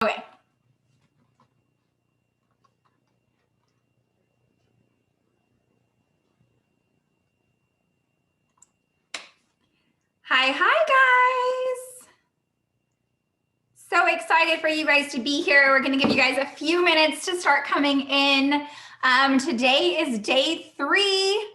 Okay. Hi, guys. So excited for you guys to be here. We're going to give you guys a few minutes to start coming in. Today is day three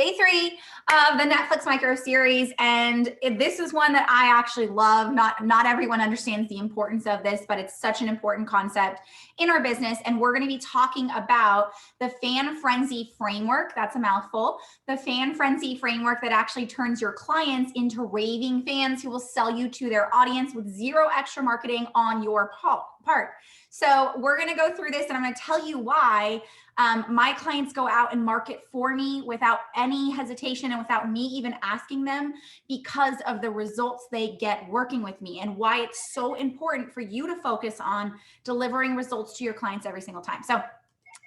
of the Netflix micro series, and this is one that I actually love. Not everyone understands the importance of this, but it's such an important concept in our business. And we're going to be talking about the fan frenzy framework. That's a mouthful. The fan frenzy framework that actually turns your clients into raving fans who will sell you to their audience with zero extra marketing on your part. So we're going to go through this, and I'm going to tell you why my clients go out and market for me without any hesitation and without me even asking them, because of the results they get working with me, and why it's so important for you to focus on delivering results to your clients every single time. So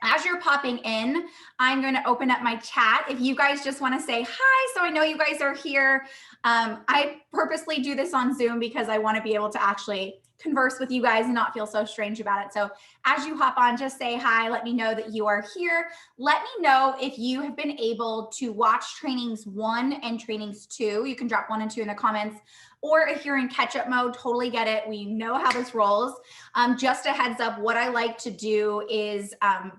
as you're popping in, I'm going to open up my chat. If you guys just want to say hi, so I know you guys are here. I purposely do this on Zoom because I want to be able to actually converse with you guys and not feel so strange about it. So as you hop on, just say hi. Let me know that you are here. Let me know if you have been able to watch trainings 1 and trainings 2. You can drop 1 and 2 in the comments. Or if you're in catch-up mode, totally get it. We know how this rolls. Just a heads up, what I like to do is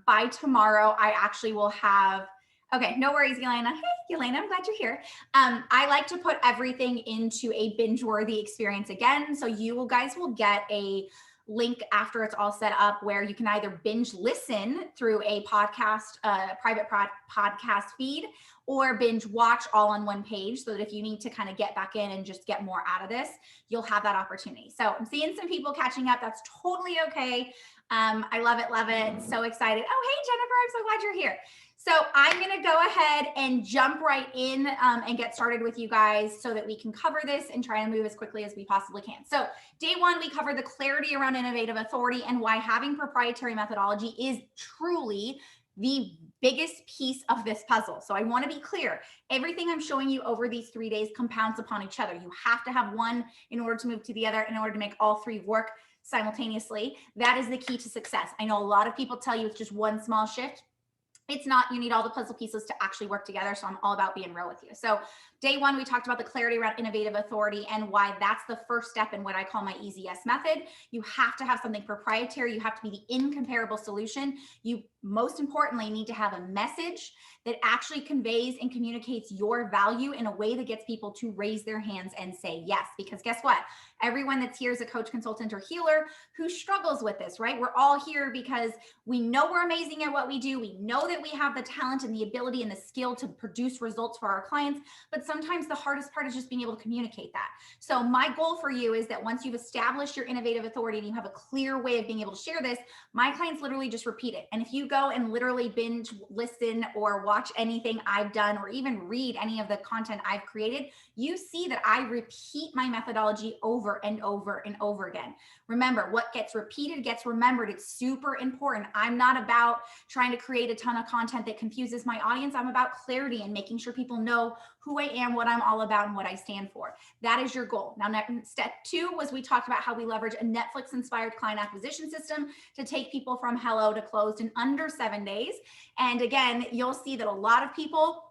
by tomorrow, I actually will have, okay, no worries, Elena. Hey, Elena, I'm glad you're here. I like to put everything into a binge-worthy experience again. So you guys will get a link after it's all set up where you can either binge listen through a podcast, private podcast feed, or binge watch all on one page, so that if you need to kind of get back in and just get more out of this, you'll have that opportunity. So I'm seeing some people catching up. That's totally okay. I love it, love it. So excited. Oh, hey, Jennifer, I'm so glad you're here. So I'm going to go ahead and jump right in and get started with you guys so that we can cover this and try and move as quickly as we possibly can. So day 1, we covered the clarity around innovative authority and why having proprietary methodology is truly the biggest piece of this puzzle. So I want to be clear. Everything I'm showing you over these 3 days compounds upon each other. You have to have one in order to move to the other, in order to make all 3 work simultaneously. That is the key to success. I know a lot of people tell you it's just one small shift. It's not. You need all the puzzle pieces to actually work together. So I'm all about being real with you. So day 1, we talked about the clarity around innovative authority and why that's the first step in what I call my easy yes method. You have to have something proprietary. You have to be the incomparable solution. You most importantly need to have a message that actually conveys and communicates your value in a way that gets people to raise their hands and say yes. Because guess what? Everyone that's here is a coach, consultant, or healer who struggles with this, right? We're all here because we know we're amazing at what we do. We know that we have the talent and the ability and the skill to produce results for our clients, but sometimes the hardest part is just being able to communicate that. So my goal for you is that once you've established your innovative authority and you have a clear way of being able to share this, my clients literally just repeat it. And if you go and literally binge listen or watch anything I've done, or even read any of the content I've created, you see that I repeat my methodology over and over and over again. Remember, what gets repeated gets remembered. It's super important. I'm not about trying to create a ton of content that confuses my audience. I'm about clarity and making sure people know who I am, what I'm all about, and what I stand for. That is your goal. Now, step 2 was we talked about how we leverage a Netflix-inspired client acquisition system to take people from hello to closed in under 7 days. And again, you'll see that a lot of people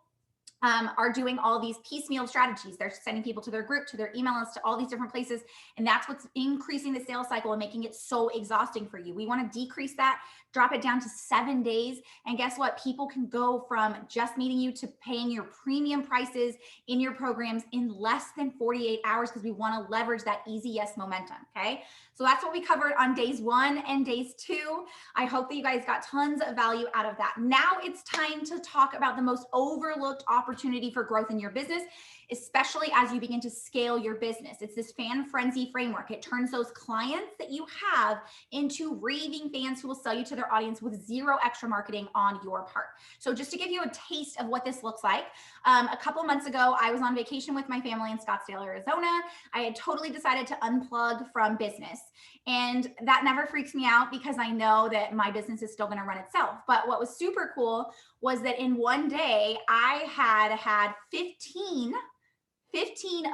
are doing all these piecemeal strategies. They're sending people to their group, to their email list, to all these different places. And that's what's increasing the sales cycle and making it so exhausting for you. We want to decrease that, drop it down to 7 days. And guess what? People can go from just meeting you to paying your premium prices in your programs in less than 48 hours, because we want to leverage that easy yes momentum. Okay. So that's what we covered on days 1 and days 2. I hope that you guys got tons of value out of that. Now it's time to talk about the most overlooked opportunity for growth in your business, especially as you begin to scale your business. It's this fan frenzy framework. It turns those clients that you have into raving fans who will sell you to their audience with zero extra marketing on your part. So just to give you a taste of what this looks like, a couple months ago, I was on vacation with my family in Scottsdale, Arizona. I had totally decided to unplug from business. And that never freaks me out because I know that my business is still going to run itself. But what was super cool was that in one day, I had 15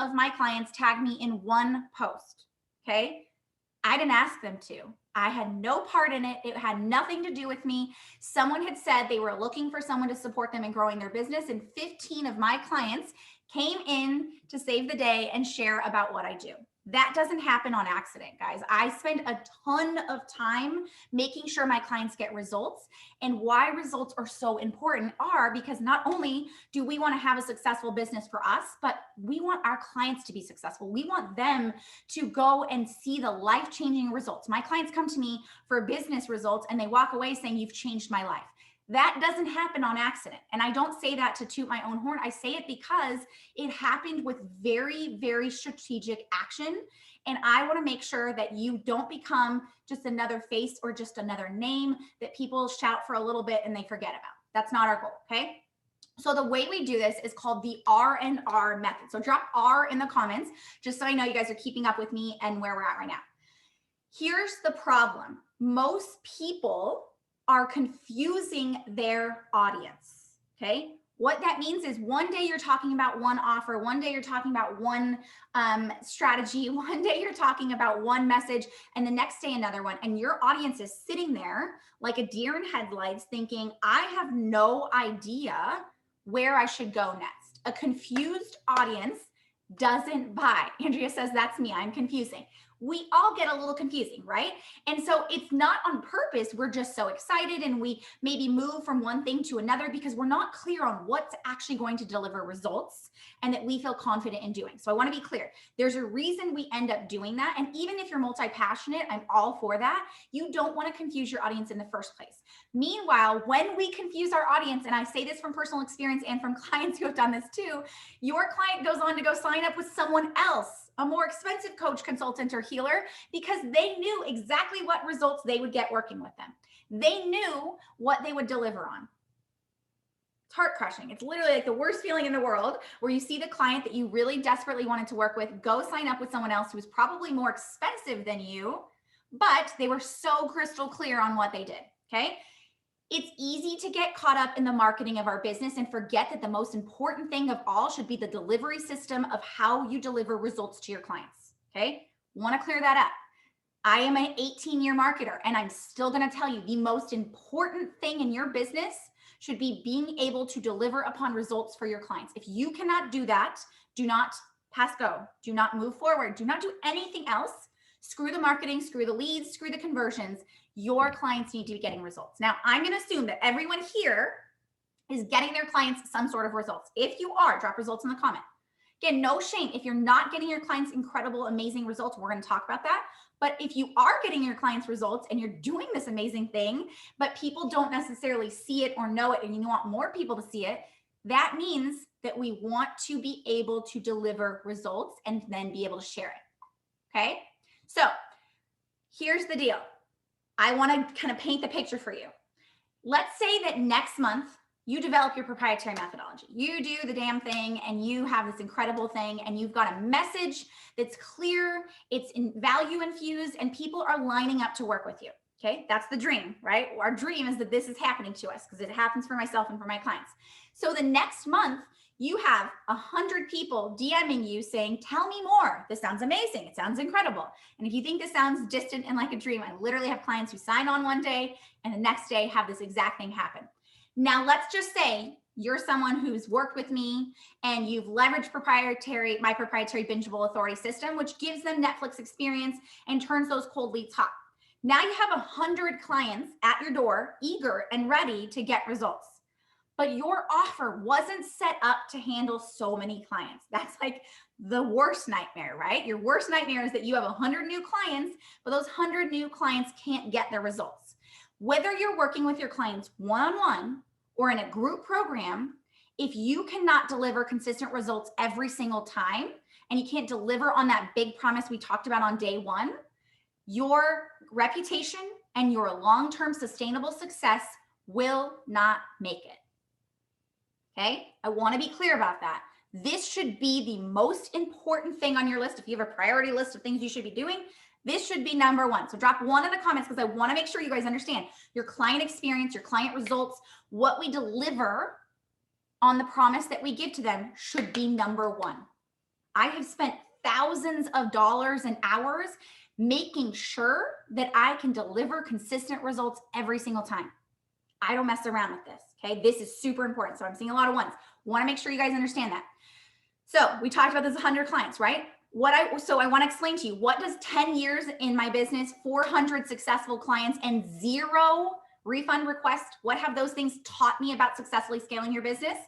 of my clients tag me in one post. Okay. I didn't ask them to. I had no part in it. It had nothing to do with me. Someone had said they were looking for someone to support them in growing their business, and 15 of my clients came in to save the day and share about what I do. That doesn't happen on accident, guys. I spend a ton of time making sure my clients get results. And why results are so important are because not only do we want to have a successful business for us, but we want our clients to be successful. We want them to go and see the life-changing results. My clients come to me for business results and they walk away saying, "You've changed my life." That doesn't happen on accident. And I don't say that to toot my own horn. I say it because it happened with very, very strategic action. And I want to make sure that you don't become just another face or just another name that people shout for a little bit and they forget about. That's not our goal, okay? So the way we do this is called the R&R method. So drop R in the comments, just so I know you guys are keeping up with me and where we're at right now. Here's the problem. Most people are confusing their audience, okay? What that means is one day you're talking about one offer, one day you're talking about one strategy, one day you're talking about one message, and the next day another one. And your audience is sitting there like a deer in headlights thinking, I have no idea where I should go next. A confused audience doesn't buy. Andrea says, that's me, I'm confusing. We all get a little confusing, right? And so it's not on purpose. We're just so excited and we maybe move from one thing to another because we're not clear on what's actually going to deliver results and that we feel confident in doing. So I want to be clear. There's a reason we end up doing that. And even if you're multi-passionate, I'm all for that. You don't want to confuse your audience in the first place. Meanwhile, when we confuse our audience, and I say this from personal experience and from clients who have done this too, your client goes on to go sign up with someone else, a more expensive coach, consultant, or healer, because they knew exactly what results they would get working with them. They knew what they would deliver on. It's heart crushing. It's literally like the worst feeling in the world where you see the client that you really desperately wanted to work with go sign up with someone else who was probably more expensive than you, but they were so crystal clear on what they did, okay? It's easy to get caught up in the marketing of our business and forget that the most important thing of all should be the delivery system of how you deliver results to your clients, okay? Want to clear that up. I am an 18-year marketer, and I'm still going to tell you the most important thing in your business should be being able to deliver upon results for your clients. If you cannot do that, do not pass go. Do not move forward. Do not do anything else. Screw the marketing, screw the leads, screw the conversions. Your clients need to be getting results. Now, I'm going to assume that everyone here is getting their clients some sort of results. If you are, drop results in the comment. Again, no shame. If you're not getting your clients incredible, amazing results, we're going to talk about that. But if you are getting your clients results and you're doing this amazing thing, but people don't necessarily see it or know it, and you want more people to see it, that means that we want to be able to deliver results and then be able to share it. Okay? So here's the deal. I want to kind of paint the picture for you. Let's say that next month you develop your proprietary methodology. You do the damn thing and you have this incredible thing and you've got a message that's clear, it's value infused, and people are lining up to work with you. Okay, that's the dream, right? Our dream is that this is happening to us because it happens for myself and for my clients. So the next month, you have 100 people DMing you saying, tell me more. This sounds amazing. It sounds incredible. And if you think this sounds distant and like a dream, I literally have clients who sign on one day and the next day have this exact thing happen. Now, let's just say you're someone who's worked with me and you've leveraged my proprietary bingeable authority system, which gives them Netflix experience and turns those cold leads hot. Now you have 100 clients at your door, eager and ready to get results. But your offer wasn't set up to handle so many clients. That's like the worst nightmare, right? Your worst nightmare is that you have 100 new clients, but those 100 new clients can't get their results. Whether you're working with your clients one-on-one or in a group program, if you cannot deliver consistent results every single time, and you can't deliver on that big promise we talked about on day one, your reputation and your long-term sustainable success will not make it. Okay, I want to be clear about that. This should be the most important thing on your list. If you have a priority list of things you should be doing, this should be number one. So drop one in the comments because I want to make sure you guys understand your client experience, your client results, what we deliver on the promise that we give to them should be number one. I have spent thousands of dollars and hours making sure that I can deliver consistent results every single time. I don't mess around with this. Okay. This is super important. So I'm seeing a lot of ones. Want to make sure you guys understand that. So we talked about this 100 clients, right? So I want to explain to you, what does 10 years in my business, 400 successful clients, and 0 refund requests, what have those things taught me about successfully scaling your business?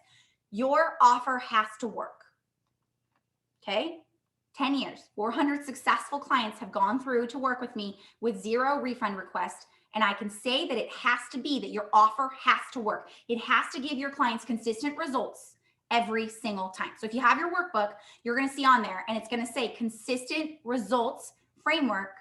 Your offer has to work. Okay. 10 years, 400 successful clients have gone through to work with me with 0 refund requests. And I can say that it has to be that your offer has to work. It has to give your clients consistent results every single time. So if you have your workbook, you're going to see on there, and it's going to say consistent results framework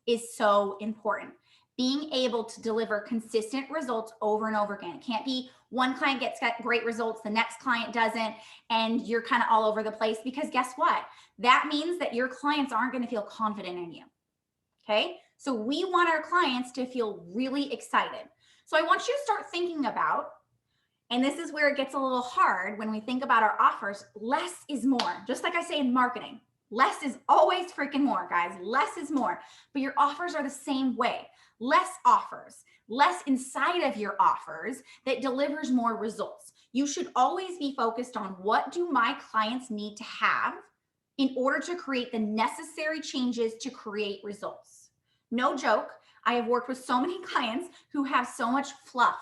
is so important. Being able to deliver consistent results over and over again. It can't be one client gets great results, the next client doesn't, and you're kind of all over the place, because guess what? That means that your clients aren't going to feel confident in you. Okay. So we want our clients to feel really excited. So I want you to start thinking about, and this is where it gets a little hard when we think about our offers, less is more. Just like I say in marketing, less is always freaking more, guys. Less is more. But your offers are the same way. Less offers, less inside of your offers that delivers more results. You should always be focused on, what do my clients need to have in order to create the necessary changes to create results? No joke. I have worked with so many clients who have so much fluff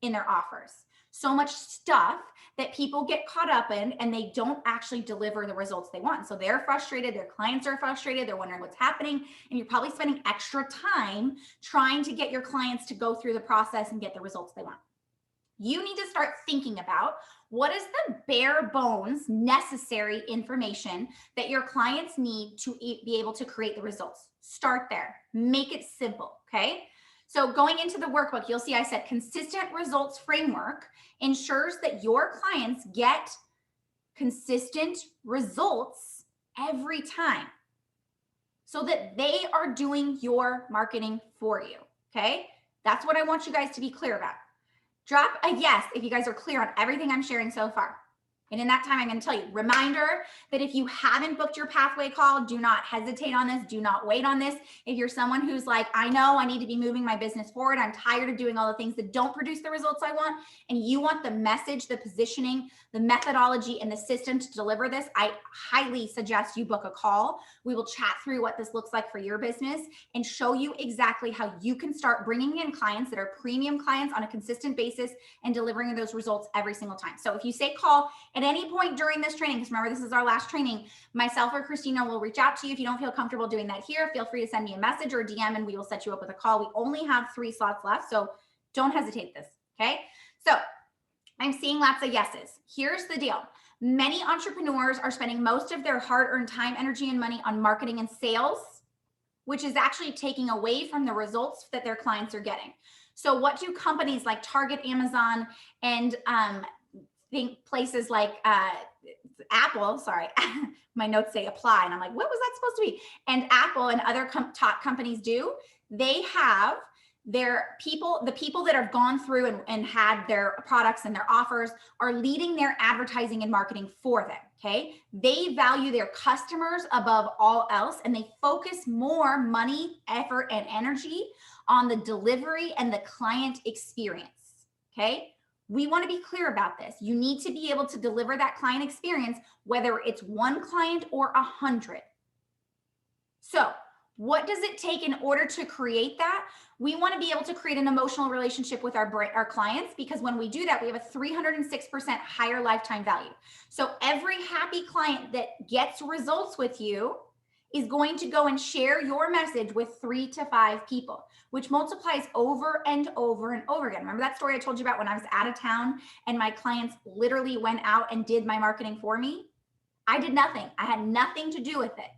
in their offers, so much stuff that people get caught up in, and they don't actually deliver the results they want. So they're frustrated, their clients are frustrated, they're wondering what's happening, and you're probably spending extra time trying to get your clients to go through the process and get the results they want. You need to start thinking about, what is the bare bones necessary information that your clients need to be able to create the results. Start there. Make it simple, okay? So going into the workbook, you'll see I said consistent results framework ensures that your clients get consistent results every time, so that they are doing your marketing for you, okay? That's what I want you guys to be clear about. Drop a yes if you guys are clear on everything I'm sharing so far. And in that time, I'm going to tell you, reminder that if you haven't booked your pathway call, do not hesitate on this. Do not wait on this. If you're someone who's like, I know I need to be moving my business forward, I'm tired of doing all the things that don't produce the results I want, and you want the message, the positioning, the methodology, and the system to deliver this, I highly suggest you book a call. We will chat through what this looks like for your business and show you exactly how you can start bringing in clients that are premium clients on a consistent basis and delivering those results every single time. So if you say call at any point during this training, because remember, this is our last training, myself or Christina will reach out to you. If you don't feel comfortable doing that here, feel free to send me a message or a DM, and we will set you up with a call. We only have 3 slots left, so don't hesitate this, okay? So I'm seeing lots of yeses. Here's the deal. Many entrepreneurs are spending most of their hard-earned time, energy, and money on marketing and sales, which is actually taking away from the results that their clients are getting. So what do companies like Target, Amazon, and think places like Apple, sorry, my notes say apply, and I'm like, what was that supposed to be? And Apple and other top companies do, they have their people, the people that have gone through and had their products and their offers are leading their advertising and marketing for them, okay? They value their customers above all else, and they focus more money, effort, and energy on the delivery and the client experience, okay? We want to be clear about this. You need to be able to deliver that client experience, whether it's 1 client or 100. So what does it take in order to create that? We want to be able to create an emotional relationship with our clients, because when we do that, we have a 306% higher lifetime value. So every happy client that gets results with you is going to go and share your message with 3 to 5 people, which multiplies over and over and over again. Remember that story I told you about when I was out of town and my clients literally went out and did my marketing for me? I did nothing. I had nothing to do with it.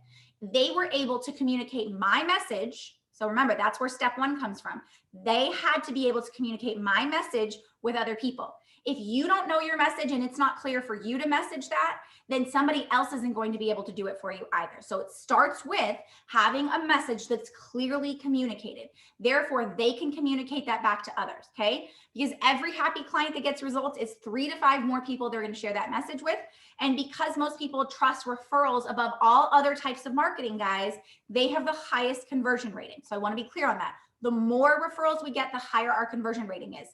They were able to communicate my message. So remember, that's where step 1 comes from. They had to be able to communicate my message with other people. If you don't know your message and it's not clear for you to message that, then somebody else isn't going to be able to do it for you either. So it starts with having a message that's clearly communicated. Therefore, they can communicate that back to others, okay? Because every happy client that gets results is 3 to 5 more people they're going to share that message with. And because most people trust referrals above all other types of marketing, guys, they have the highest conversion rating. So I want to be clear on that. The more referrals we get, the higher our conversion rating is.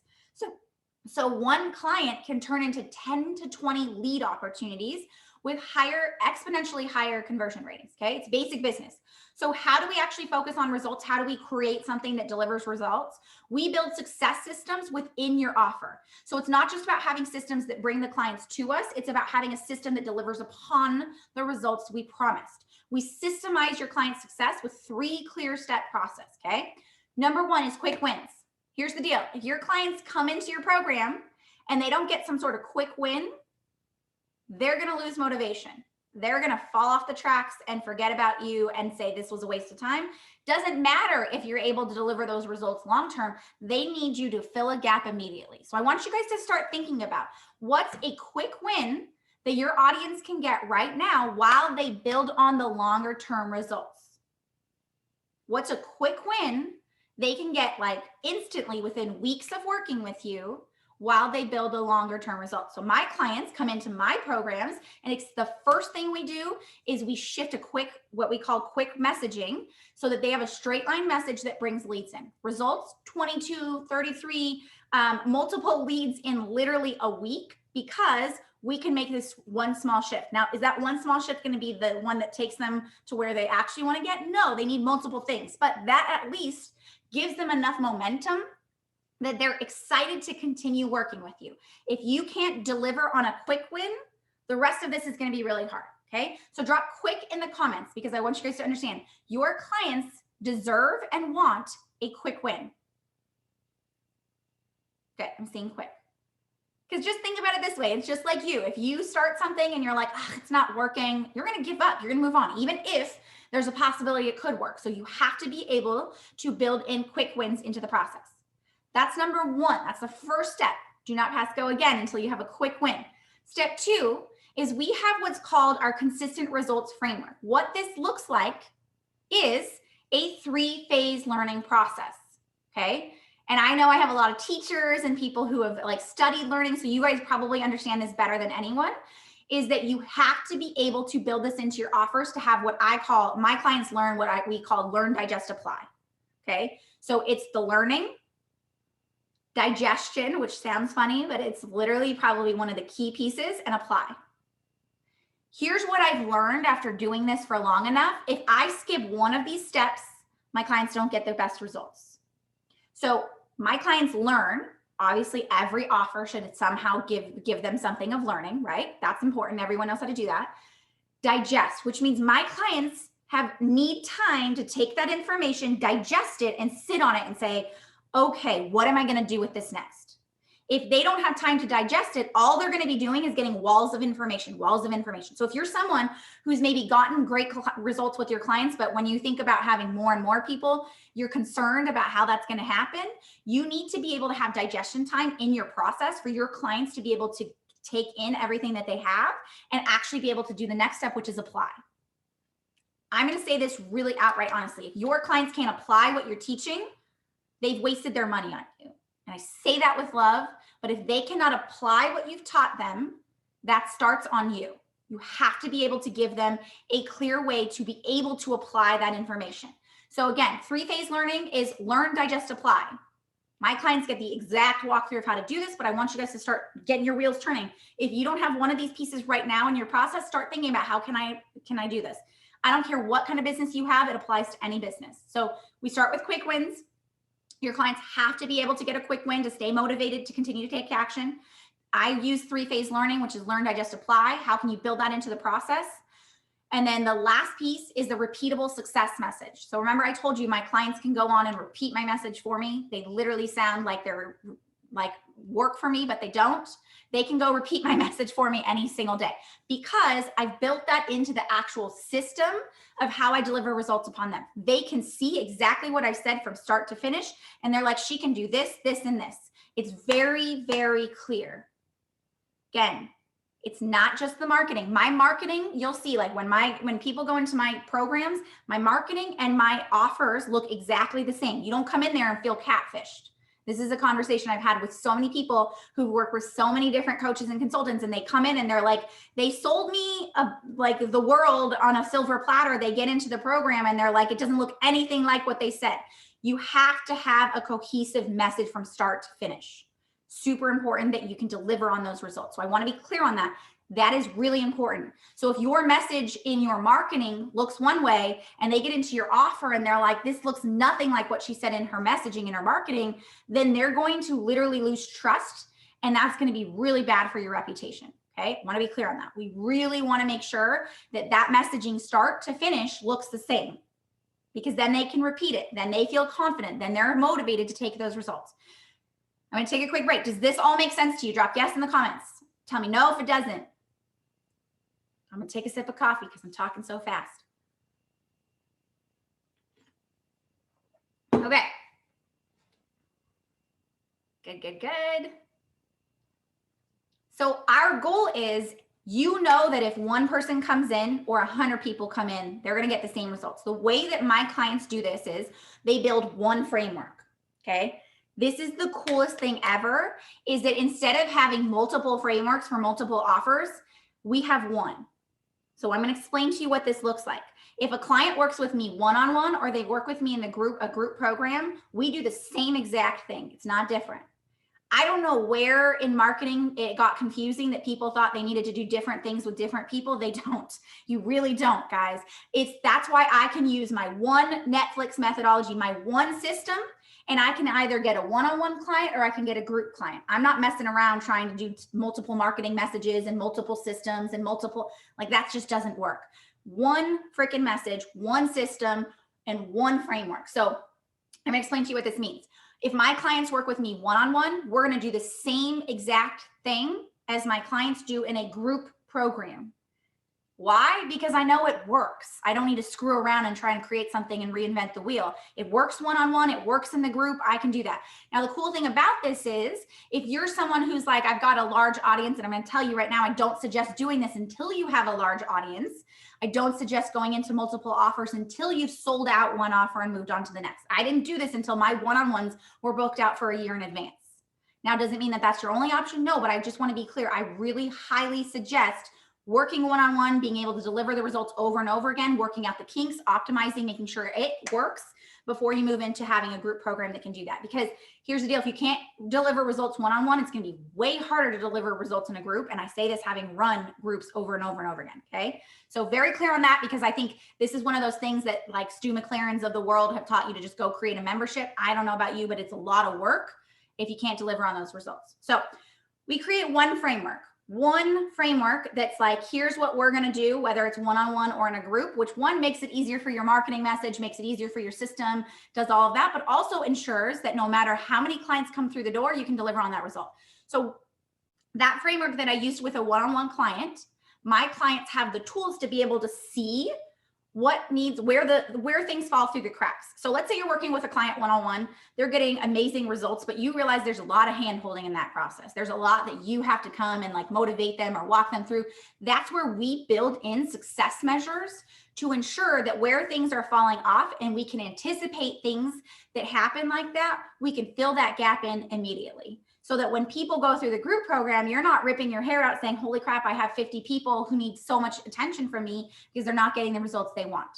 So one client can turn into 10 to 20 lead opportunities with exponentially higher conversion ratings, okay? It's basic business. So how do we actually focus on results? How do we create something that delivers results? We build success systems within your offer. So it's not just about having systems that bring the clients to us. It's about having a system that delivers upon the results we promised. We systemize your client success with 3 clear step process, okay? Number 1 is quick wins. Here's the deal. If your clients come into your program and they don't get some sort of quick win, they're going to lose motivation. They're going to fall off the tracks and forget about you and say this was a waste of time. Doesn't matter if you're able to deliver those results long-term. They need you to fill a gap immediately. So I want you guys to start thinking about what's a quick win that your audience can get right now while they build on the longer-term results. What's a quick win they can get like instantly within weeks of working with you while they build a longer term result. So my clients come into my programs and it's the first thing we do is we shift what we call quick messaging so that they have a straight line message that brings leads in. Results 22, 33, multiple leads in literally a week because we can make this one small shift. Now, is that one small shift going to be the one that takes them to where they actually want to get? No, they need multiple things, but that at least gives them enough momentum that they're excited to continue working with you. If you can't deliver on a quick win, the rest of this is going to be really hard, okay? So drop quick in the comments because I want you guys to understand your clients deserve and want a quick win. Okay, I'm seeing quick. Because just think about it this way. It's just like you. If you start something and you're like, it's not working, you're going to give up. You're going to move on, even if there's a possibility it could work. So you have to be able to build in quick wins into the process. That's number 1. That's the first step. Do not pass go again until you have a quick win. Step 2 is we have what's called our consistent results framework. What this looks like is a 3-phase learning process, okay? And I know I have a lot of teachers and people who have like studied learning, so you guys probably understand this better than anyone, is that you have to be able to build this into your offers to have what I call, my clients learn what we call learn, digest, apply, okay? So it's the learning, digestion, which sounds funny, but it's literally probably one of the key pieces, and apply. Here's what I've learned after doing this for long enough. If I skip one of these steps, my clients don't get their best results. So my clients learn. Obviously, every offer should somehow give them something of learning, right? That's important. Everyone knows how to do that. Digest, which means my clients need time to take that information, digest it, and sit on it and say, okay, what am I going to do with this next? If they don't have time to digest it, all they're going to be doing is getting walls of information. So if you're someone who's maybe gotten great results with your clients, but when you think about having more and more people, you're concerned about how that's going to happen, you need to be able to have digestion time in your process for your clients to be able to take in everything that they have and actually be able to do the next step, which is apply. I'm going to say this really outright honestly. If your clients can't apply what you're teaching, they've wasted their money on you. And I say that with love, but if they cannot apply what you've taught them, that starts on you. You have to be able to give them a clear way to be able to apply that information. So again, 3-phase learning is learn, digest, apply. My clients get the exact walkthrough of how to do this, but I want you guys to start getting your wheels turning. If you don't have one of these pieces right now in your process, start thinking about how can I do this? I don't care what kind of business you have, it applies to any business. So we start with quick wins. Your clients have to be able to get a quick win to stay motivated to continue to take action. I use 3-phase learning, which is learn, digest, apply. How can you build that into the process? And then the last piece is the repeatable success message. So remember I told you my clients can go on and repeat my message for me. They literally sound like they're like work for me, but they don't. They can go repeat my message for me any single day because I've built that into the actual system of how I deliver results upon them. They can see exactly what I said from start to finish. And they're like, she can do this, this, and this. It's very, very clear. Again, it's not just the marketing. My marketing, you'll see, like when people go into my programs, my marketing and my offers look exactly the same. You don't come in there and feel catfished. This is a conversation I've had with so many people who work with so many different coaches and consultants, and they come in and they're like, they sold me like the world on a silver platter. They get into the program and they're like, it doesn't look anything like what they said. You have to have a cohesive message from start to finish. Super important that you can deliver on those results. So I want to be clear on that. That is really important. So if your message in your marketing looks one way and they get into your offer and they're like, this looks nothing like what she said in her messaging in her marketing, then they're going to literally lose trust. And that's going to be really bad for your reputation. Okay. I want to be clear on that. We really want to make sure that that messaging start to finish looks the same, because then they can repeat it. Then they feel confident. Then they're motivated to take those results. I'm going to take a quick break. Does this all make sense to you? Drop yes in the comments. Tell me no if it doesn't. I'm going to take a sip of coffee because I'm talking so fast. Okay. Good. So our goal is, you know, that if one person comes in or 100 people come in, they're going to get the same results. The way that my clients do this is they build one framework. Okay. This is the coolest thing ever, is that instead of having multiple frameworks for multiple offers, we have one. So I'm going to explain to you what this looks like. If a client works with me one-on-one or they work with me in a group program, we do the same exact thing. It's not different. I don't know where in marketing it got confusing that people thought they needed to do different things with different people. They don't. You really don't, guys. That's why I can use my one Netflix methodology, my one system, and I can either get a one-on-one client or I can get a group client. I'm not messing around trying to do multiple marketing messages and multiple systems and like that just doesn't work. One freaking message, one system, and one framework. So I'm going to explain to you what this means. If my clients work with me one-on-one, we're going to do the same exact thing as my clients do in a group program. Why? Because I know it works. I don't need to screw around and try and create something and reinvent the wheel. It works one-on-one. It works in the group. I can do that. Now, the cool thing about this is if you're someone who's like, I've got a large audience, and I'm going to tell you right now, I don't suggest doing this until you have a large audience. I don't suggest going into multiple offers until you've sold out one offer and moved on to the next. I didn't do this until my one-on-ones were booked out for a year in advance. Now, does it mean that that's your only option? No, but I just want to be clear. I really highly suggest working one-on-one, being able to deliver the results over and over again, working out the kinks, optimizing, making sure it works before you move into having a group program that can do that. Because here's the deal, if you can't deliver results one-on-one, it's going to be way harder to deliver results in a group. And I say this having run groups over and over and over again. Okay. So very clear on that, because I think this is one of those things that like Stu McLaren's of the world have taught you to just go create a membership. I don't know about you, but it's a lot of work if you can't deliver on those results. So we create one framework that's like, here's what we're going to do, whether it's one-on-one or in a group, which one makes it easier for your marketing message, makes it easier for your system, does all of that, but also ensures that no matter how many clients come through the door, you can deliver on that result. So that framework that I used with a one-on-one client, my clients have the tools to be able to see what needs, where things fall through the cracks. So let's say you're working with a client one-on-one, they're getting amazing results, but you realize there's a lot of hand-holding in that process. There's a lot that you have to come and like motivate them or walk them through. That's where we build in success measures to ensure that where things are falling off and we can anticipate things that happen like that, we can fill that gap in immediately. So that when people go through the group program, you're not ripping your hair out saying, holy crap, I have 50 people who need so much attention from me because they're not getting the results they want.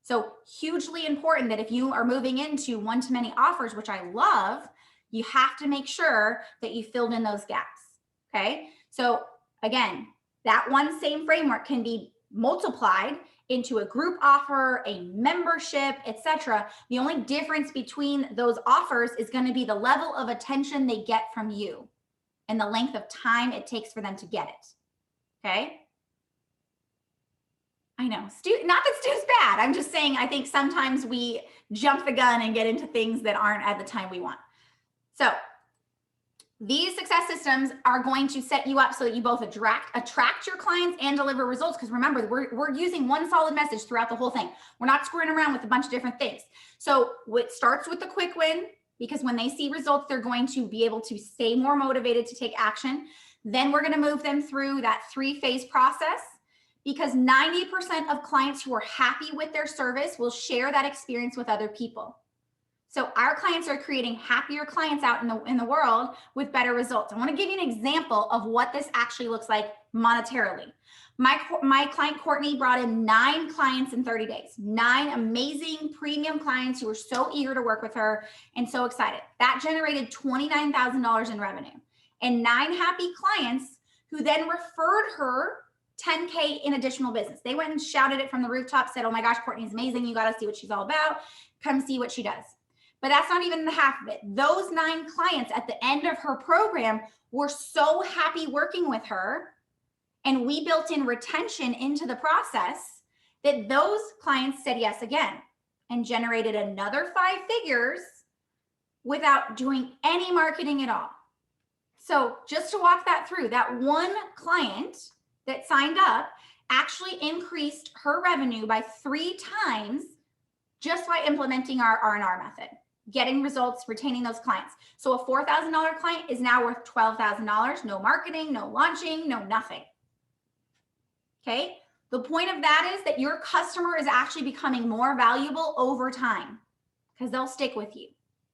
So hugely important that if you are moving into one-to-many offers, which I love, you have to make sure that you filled in those gaps. Okay. So again, that one same framework can be multiplied into a group offer, a membership, etc. The only difference between those offers is going to be the level of attention they get from you and the length of time it takes for them to get it. Okay. I know, Stu, not that Stu's bad. I'm just saying, I think sometimes we jump the gun and get into things that aren't at the time we want. So these success systems are going to set you up so that you both attract your clients and deliver results. Because remember, we're using one solid message throughout the whole thing. We're not screwing around with a bunch of different things. So it starts with the quick win, because when they see results, they're going to be able to stay more motivated to take action. Then we're going to move them through that 3-phase process, because 90% of clients who are happy with their service will share that experience with other people. So our clients are creating happier clients out in the world with better results. I want to give you an example of what this actually looks like monetarily. My client Courtney brought in 9 clients in 30 days, 9 amazing premium clients who were so eager to work with her and so excited. That generated $29,000 in revenue, and 9 happy clients who then referred her $10K in additional business. They went and shouted it from the rooftop, said, "Oh my gosh, Courtney's amazing. You got to see what she's all about. Come see what she does." But that's not even the half of it. Those 9 clients at the end of her program were so happy working with her, and we built in retention into the process, that those clients said yes again and generated another 5 figures without doing any marketing at all. So just to walk that through, that one client that signed up actually increased her revenue by 3 times just by implementing our R&R method, getting results, retaining those clients. So a $4,000 client is now worth $12,000, no marketing, no launching, no nothing. Okay. The point of that is that your customer is actually becoming more valuable over time, because they'll stick with you.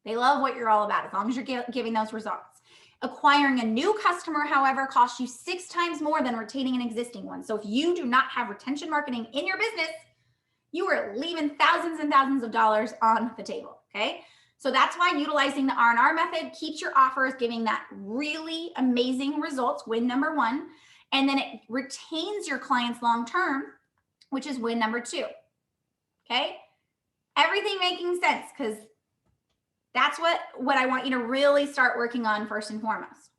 They love what you're all about as long as you're giving those results. Acquiring a new customer, however, costs you 6 times more than retaining an existing one. So if you do not have retention marketing in your business, you are leaving thousands and thousands of dollars on the table. Okay. So that's why utilizing the R&R method keeps your offers giving that really amazing results, win number 1. And then it retains your clients long-term, which is win number 2. Okay. Everything making sense, because that's what I want you to really start working on first and foremost.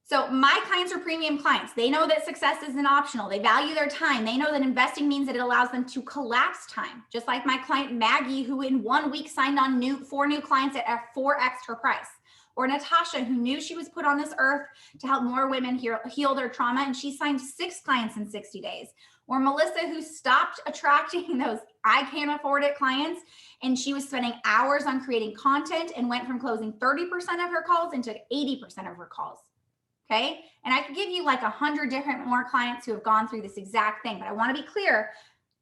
So my clients are premium clients. They know that success isn't optional. They value their time. They know that investing means that it allows them to collapse time. Just like my client Maggie, who in 1 week signed on 4 new clients at 4x her price. Or Natasha, who knew she was put on this earth to help more women heal their trauma, and she signed 6 clients in 60 days. Or Melissa, who stopped attracting those "I can't afford it" clients, and she was spending hours on creating content and went from closing 30% of her calls into 80% of her calls. Okay. And I could give you like 100 different more clients who have gone through this exact thing, but I want to be clear,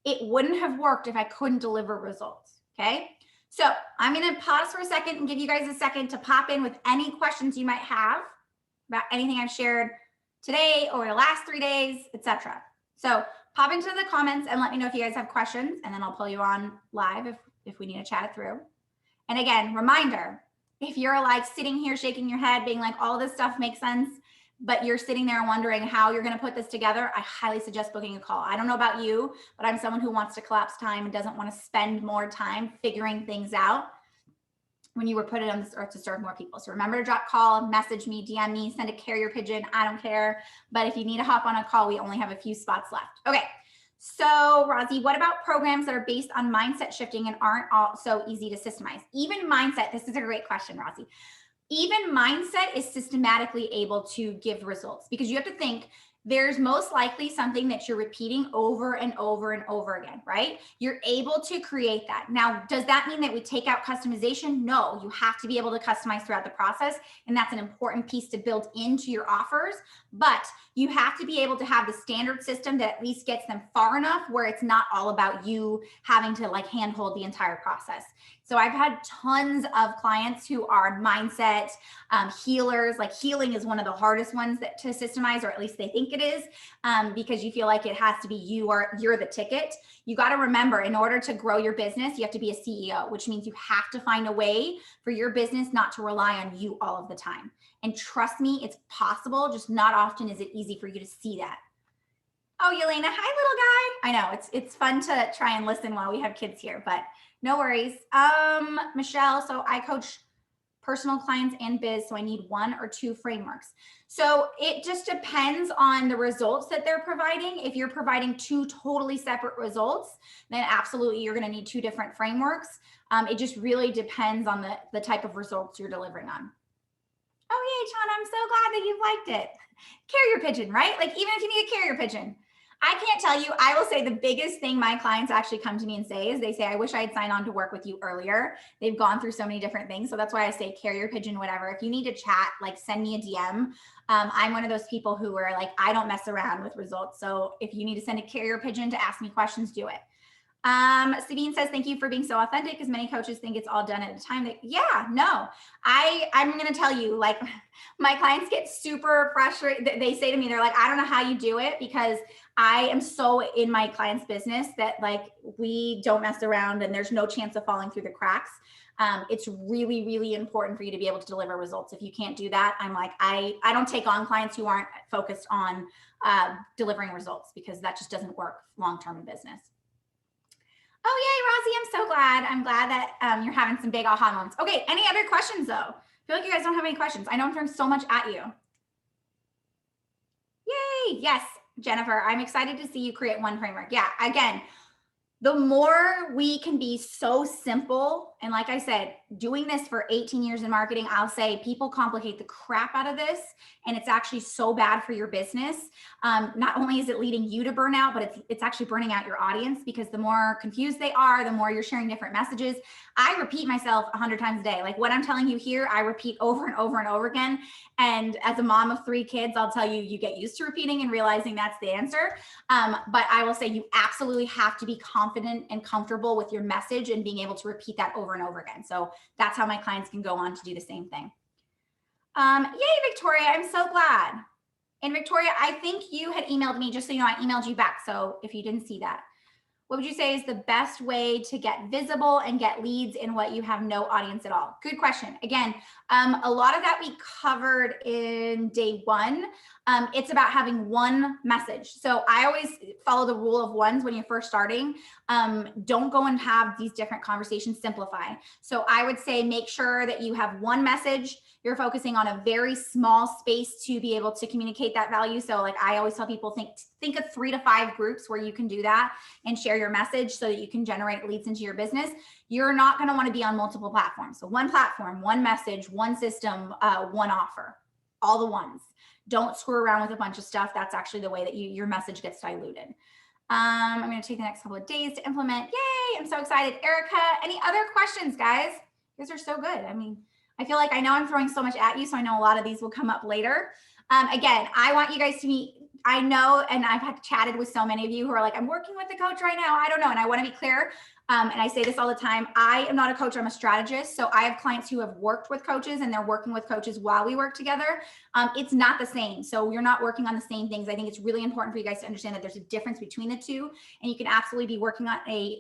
it wouldn't have worked if I couldn't deliver results. Okay. So I'm going to pause for a second and give you guys a second to pop in with any questions you might have about anything I've shared today or the last 3 days, etc. So pop into the comments and let me know if you guys have questions, and then I'll pull you on live if we need to chat it through. And again, reminder, if you're like sitting here shaking your head being like, all this stuff makes sense, but you're sitting there wondering how you're going to put this together, I highly suggest booking a call. I don't know about you, but I'm someone who wants to collapse time and doesn't want to spend more time figuring things out when you were put on this earth to serve more people. So remember to call, message me, DM me, send a carrier pigeon. I don't care. But if you need to hop on a call, we only have a few spots left. Okay. So Rosie, what about programs that are based on mindset shifting and aren't all so easy to systemize? Even mindset, this is a great question, Rosie. Even mindset is systematically able to give results, because you have to think there's most likely something that you're repeating over and over and over again, right? You're able to create that. Now, does that mean that we take out customization? No, you have to be able to customize throughout the process. And that's an important piece to build into your offers. But you have to be able to have the standard system that at least gets them far enough where it's not all about you having to like handhold the entire process. So I've had tons of clients who are mindset healers. Like healing is one of the hardest ones to systemize, or at least they think it is, because you feel like it has to be you or you're the ticket. You got to remember, in order to grow your business, you have to be a CEO, which means you have to find a way for your business not to rely on you all of the time. And trust me, it's possible, just not often is it easy for you to see that. Oh, Yelena, hi, little guy. I know it's fun to try and listen while we have kids here, but no worries. Michelle, so I coach personal clients and biz, so I need 1 or 2 frameworks. So it just depends on the results that they're providing. If you're providing 2 totally separate results, then absolutely you're going to need 2 different frameworks. It just really depends on the type of results you're delivering on. Oh, yay, Sean, I'm so glad that you liked it. Carrier pigeon, right? Like even if you need a carrier pigeon. I can't tell you. I will say the biggest thing my clients actually come to me and say is they say, I wish I had signed on to work with you earlier. They've gone through so many different things. So that's why I say carrier pigeon, whatever. If you need to chat, like send me a DM. I'm one of those people who are like, I don't mess around with results. So if you need to send a carrier pigeon to ask me questions, do it. Sabine says, thank you for being so authentic because many coaches think it's all done at a time. Yeah, no, I'm going to tell you, like my clients get super frustrated. They say to me, they're like, I don't know how you do it because I am so in my client's business that like we don't mess around and there's no chance of falling through the cracks. It's really, really important for you to be able to deliver results. If you can't do that, I'm like, I don't take on clients who aren't focused on delivering results because that just doesn't work long-term in business. Oh, yay, Rosie, I'm so glad. I'm glad that you're having some big aha moments. Okay, any other questions though? I feel like you guys don't have any questions. I know I'm throwing so much at you. Yay, yes, Jennifer, I'm excited to see you create one framework. Yeah, again, the more we can be so simple, and like I said, doing this for 18 years in marketing, I'll say people complicate the crap out of this, and it's actually so bad for your business. Not only is it leading you to burnout, but it's actually burning out your audience because the more confused they are, the more you're sharing different messages. I repeat myself 100 times a day. Like what I'm telling you here, I repeat over and over and over again. And as a mom of 3 kids, I'll tell you, you get used to repeating and realizing that's the answer. But I will say you absolutely have to be confident and comfortable with your message and being able to repeat that over and over again. So that's how my clients can go on to do the same thing. Yay, Victoria, I'm so glad. And Victoria, I think you had emailed me, just so you know, I emailed you back. So if you didn't see that, what would you say is the best way to get visible and get leads in what you have no audience at all? Good question. Again, a lot of that we covered in day 1. It's about having one message. So I always follow the rule of ones when you're first starting. Don't go and have these different conversations, simplify. So I would say make sure that you have one message. You're focusing on a very small space to be able to communicate that value. So like I always tell people, think of 3 to 5 groups where you can do that and share your message so that you can generate leads into your business. You're not going to want to be on multiple platforms. So one platform, one message, one system, one offer, all the ones. Don't screw around with a bunch of stuff. That's actually the way that your message gets diluted. I'm going to take the next couple of days to implement. Yay, I'm so excited. Erica, any other questions, guys? You guys are so good. I mean, I feel like I know I'm throwing so much at you, so I know a lot of these will come up later. Again, I want you guys to meet, I know, and I've chatted with so many of you who are like, I'm working with a coach right now. I don't know. And I want to be clear. And I say this all the time. I am not a coach. I'm a strategist. So I have clients who have worked with coaches and they're working with coaches while we work together. It's not the same. So you're not working on the same things. I think it's really important for you guys to understand that there's a difference between the two. And you can absolutely be working on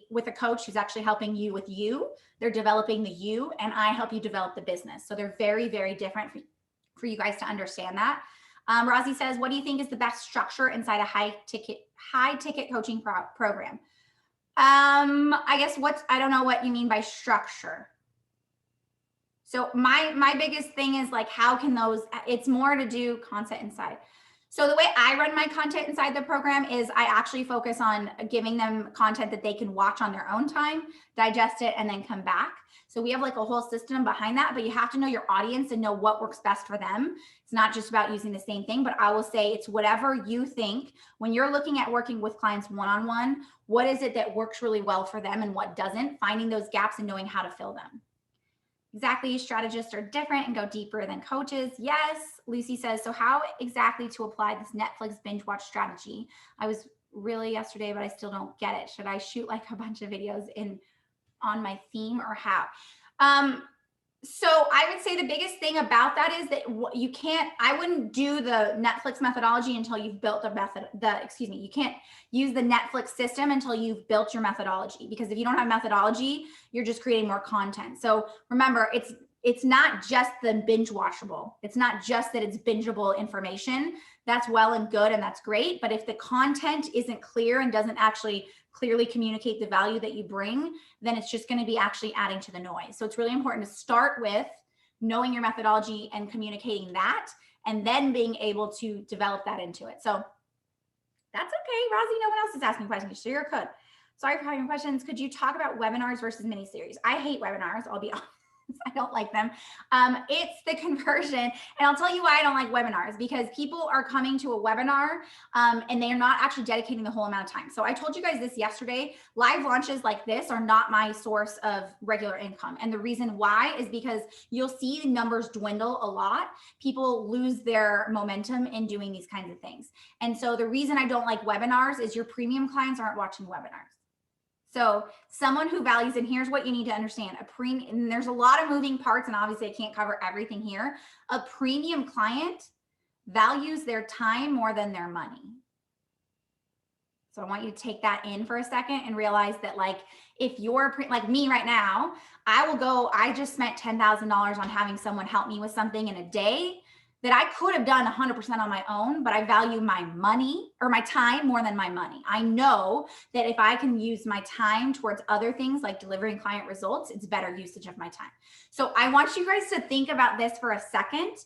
with a coach who's actually helping you with you. They're developing the you, and I help you develop the business. So they're very, very different for you guys to understand that. Rosie says, what do you think is the best structure inside a high ticket coaching program? I guess I don't know what you mean by structure. So my biggest thing is like, how can it's more to do content inside. So the way I run my content inside the program is I actually focus on giving them content that they can watch on their own time, digest it, and then come back. So we have like a whole system behind that, but you have to know your audience and know what works best for them. It's not just about using the same thing, but I will say it's whatever you think. When you're looking at working with clients one-on-one, what is it that works really well for them and what doesn't? Finding those gaps and knowing how to fill them. Exactly, strategists are different and go deeper than coaches. Yes, Lucy says, so how exactly to apply this Netflix binge watch strategy? I was really yesterday, but I still don't get it. Should I shoot like a bunch of videos on my theme or how? So I would say the biggest thing about that is that I wouldn't do the Netflix methodology until you've built you can't use the Netflix system until you've built your methodology, because if you don't have methodology, you're just creating more content. So remember, it's not just the binge watchable. It's not just that it's bingeable information. That's well and good, and that's great. But if the content isn't clear and doesn't actually clearly communicate the value that you bring, then it's just going to be actually adding to the noise. So it's really important to start with knowing your methodology and communicating that, and then being able to develop that into it. So that's okay, Rosie. No one else is asking questions, so you're good. Sorry for having questions. Could you talk about webinars versus mini series? I hate webinars. I'll be honest. I don't like them. It's the conversion. And I'll tell you why I don't like webinars, because people are coming to a webinar and they are not actually dedicating the whole amount of time. So I told you guys this yesterday, live launches like this are not my source of regular income. And the reason why is because you'll see the numbers dwindle a lot. People lose their momentum in doing these kinds of things. And so the reason I don't like webinars is your premium clients aren't watching webinars. So someone who values, and here's what you need to understand, and there's a lot of moving parts, and obviously I can't cover everything here. A premium client values their time more than their money. So I want you to take that in for a second and realize that, like, if you're like me right now, I just spent $10,000 on having someone help me with something in a day that I could have done 100% on my own, but I value my money or my time more than my money. I know that if I can use my time towards other things like delivering client results, it's better usage of my time. So I want you guys to think about this for a second.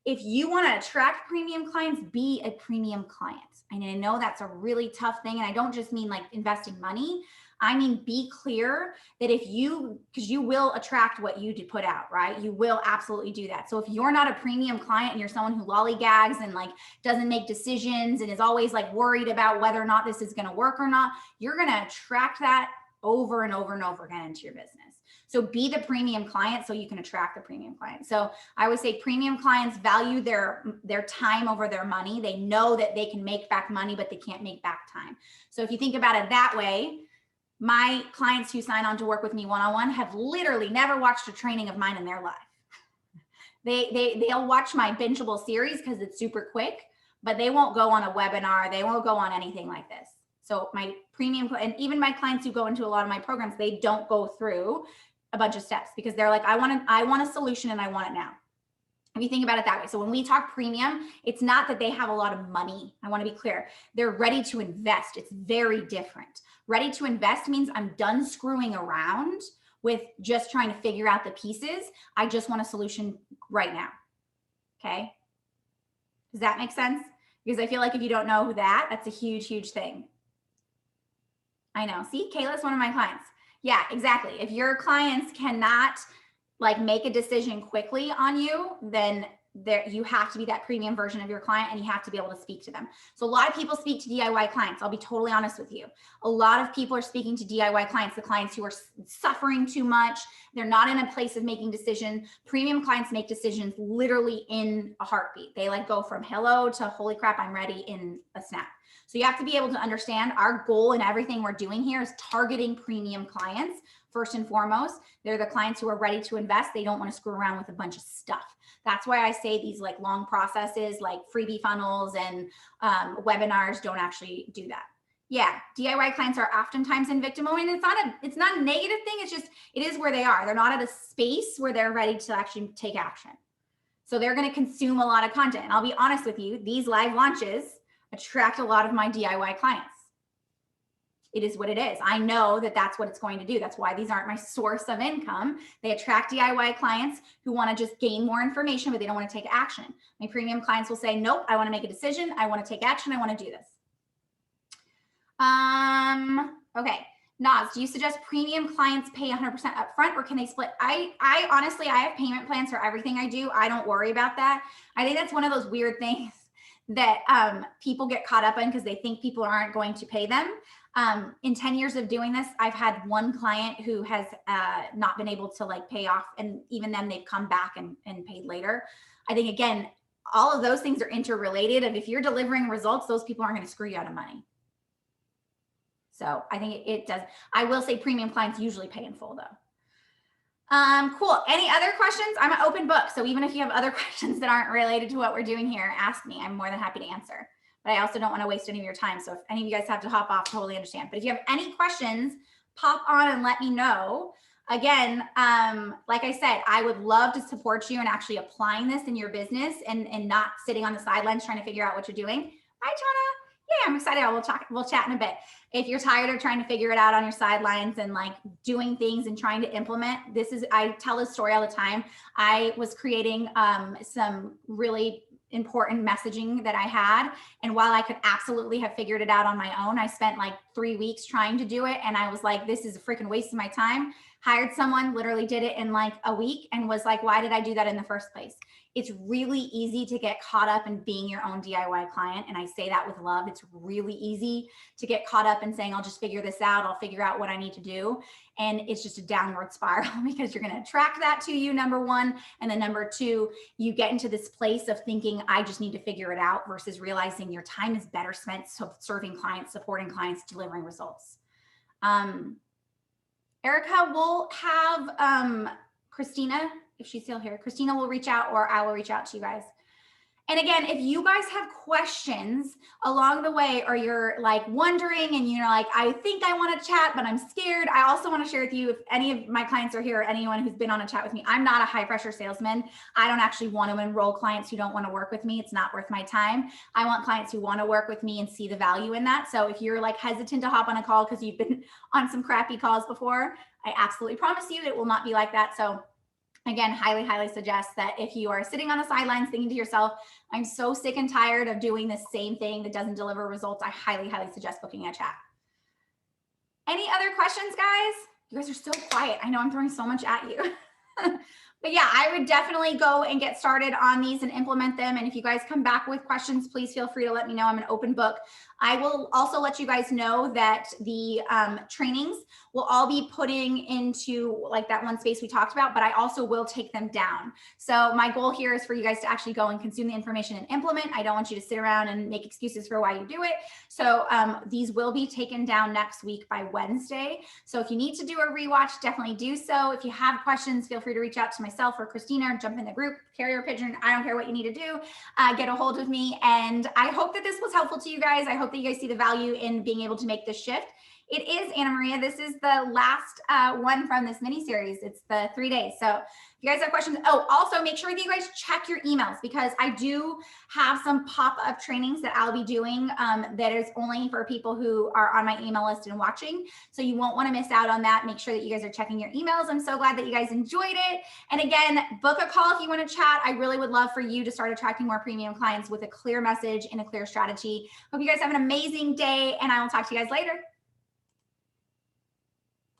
If you want to attract premium clients, be a premium client. And I know that's a really tough thing. And I don't just mean like investing money. I mean, be clear that because you will attract what you put out, right? You will absolutely do that. So if you're not a premium client and you're someone who lollygags and like doesn't make decisions and is always like worried about whether or not this is going to work or not, you're going to attract that over and over and over again into your business. So be the premium client so you can attract the premium client. So I would say premium clients value their time over their money. They know that they can make back money, but they can't make back time. So if you think about it that way, my clients who sign on to work with me one-on-one have literally never watched a training of mine in their life. They'll watch my bingeable series because it's super quick, but they won't go on a webinar. They won't go on anything like this. So my premium, and even my clients who go into a lot of my programs, they don't go through a bunch of steps because they're like, I want a solution and I want it now. If you think about it that way. So when we talk premium, it's not that they have a lot of money. I want to be clear. They're ready to invest. It's very different. Ready to invest means I'm done screwing around with just trying to figure out the pieces. I just want a solution right now. Okay. Does that make sense? Because I feel like if you don't know that's a huge, huge thing. I know. See, Kayla's one of my clients. Yeah, exactly. If your clients cannot like make a decision quickly on you, then you have to be that premium version of your client and you have to be able to speak to them. So a lot of people speak to DIY clients. I'll be totally honest with you. A lot of people are speaking to DIY clients, the clients who are suffering too much. They're not in a place of making decisions. Premium clients make decisions literally in a heartbeat. They like go from hello to holy crap, I'm ready in a snap. So you have to be able to understand our goal in everything we're doing here is targeting premium clients. First and foremost, they're the clients who are ready to invest. They don't want to screw around with a bunch of stuff. That's why I say these like long processes like freebie funnels and webinars don't actually do that. Yeah, DIY clients are oftentimes in victim mode, and it's not a negative thing. It's just, it is where they are. They're not at a space where they're ready to actually take action. So they're going to consume a lot of content. And I'll be honest with you, these live launches attract a lot of my DIY clients. It is what it is. I know that that's what it's going to do. That's why these aren't my source of income. They attract DIY clients who want to just gain more information, but they don't want to take action. My premium clients will say, nope, I want to make a decision. I want to take action. I want to do this. Okay. Naz, do you suggest premium clients pay 100% upfront or can they split? I honestly, I have payment plans for everything I do. I don't worry about that. I think that's one of those weird things that people get caught up in because they think people aren't going to pay them. In 10 years of doing this, I've had one client who has not been able to like pay off. And even then they've come back and paid later. I think, again, all of those things are interrelated. If you're delivering results, those people aren't going to screw you out of money. So I think it does. I will say premium clients usually pay in full though. Cool. Any other questions? I'm an open book. So even if you have other questions that aren't related to what we're doing here, ask me. I'm more than happy to answer. But I also don't want to waste any of your time. So if any of you guys have to hop off, totally understand. But if you have any questions, pop on and let me know. Again, like I said, I would love to support you in actually applying this in your business and not sitting on the sidelines trying to figure out what you're doing. Hi, Chana. Yeah, I'm excited. We'll chat in a bit. If you're tired of trying to figure it out on your sidelines and like doing things and trying to implement, I tell this story all the time. I was creating some really important messaging that I had. And while I could absolutely have figured it out on my own, I spent like 3 weeks trying to do it. And I was like, this is a freaking waste of my time. Hired someone, literally did it in like a week, and was like, why did I do that in the first place? It's really easy to get caught up in being your own DIY client. And I say that with love. It's really easy to get caught up in saying, I'll just figure this out. I'll figure out what I need to do. And it's just a downward spiral because you're going to attract that to you, number one. And then number two, you get into this place of thinking, I just need to figure it out, versus realizing your time is better spent serving clients, supporting clients, delivering results. Erica will have Christina, if she's still here, Christina will reach out, or I will reach out to you guys. And again, if you guys have questions along the way, or you're like wondering and you're like, I think I want to chat, but I'm scared, I also want to share with you, if any of my clients are here, or anyone who's been on a chat with me, I'm not a high pressure salesman. I don't actually want to enroll clients who don't want to work with me. It's not worth my time. I want clients who want to work with me and see the value in that. So if you're like hesitant to hop on a call because you've been on some crappy calls before, I absolutely promise you it will not be like that. So again, highly, highly suggest that if you are sitting on the sidelines thinking to yourself, I'm so sick and tired of doing the same thing that doesn't deliver results, I highly, highly suggest booking a chat. Any other questions, guys? You guys are so quiet. I know I'm throwing so much at you. But yeah, I would definitely go and get started on these and implement them. And if you guys come back with questions, please feel free to let me know. I'm an open book. I will also let you guys know that the trainings will all be putting into like that one space we talked about, but I also will take them down. So my goal here is for you guys to actually go and consume the information and implement. I don't want you to sit around and make excuses for why you do it. So these will be taken down next week by Wednesday. So if you need to do a rewatch, definitely do so. If you have questions, feel free to reach out to myself or Christina, jump in the group, carrier pigeon. I don't care what you need to do. Get a hold of me. And I hope that this was helpful to you guys. I hope that you guys see the value in being able to make this shift. It is, Anna Maria, this is the last one from this mini series. It's the 3 days. So if you guys have questions, oh, also make sure that you guys check your emails, because I do have some pop-up trainings that I'll be doing that is only for people who are on my email list and watching. So you won't want to miss out on that. Make sure that you guys are checking your emails. I'm so glad that you guys enjoyed it. And again, book a call if you want to chat. I really would love for you to start attracting more premium clients with a clear message and a clear strategy. Hope you guys have an amazing day, and I will talk to you guys later.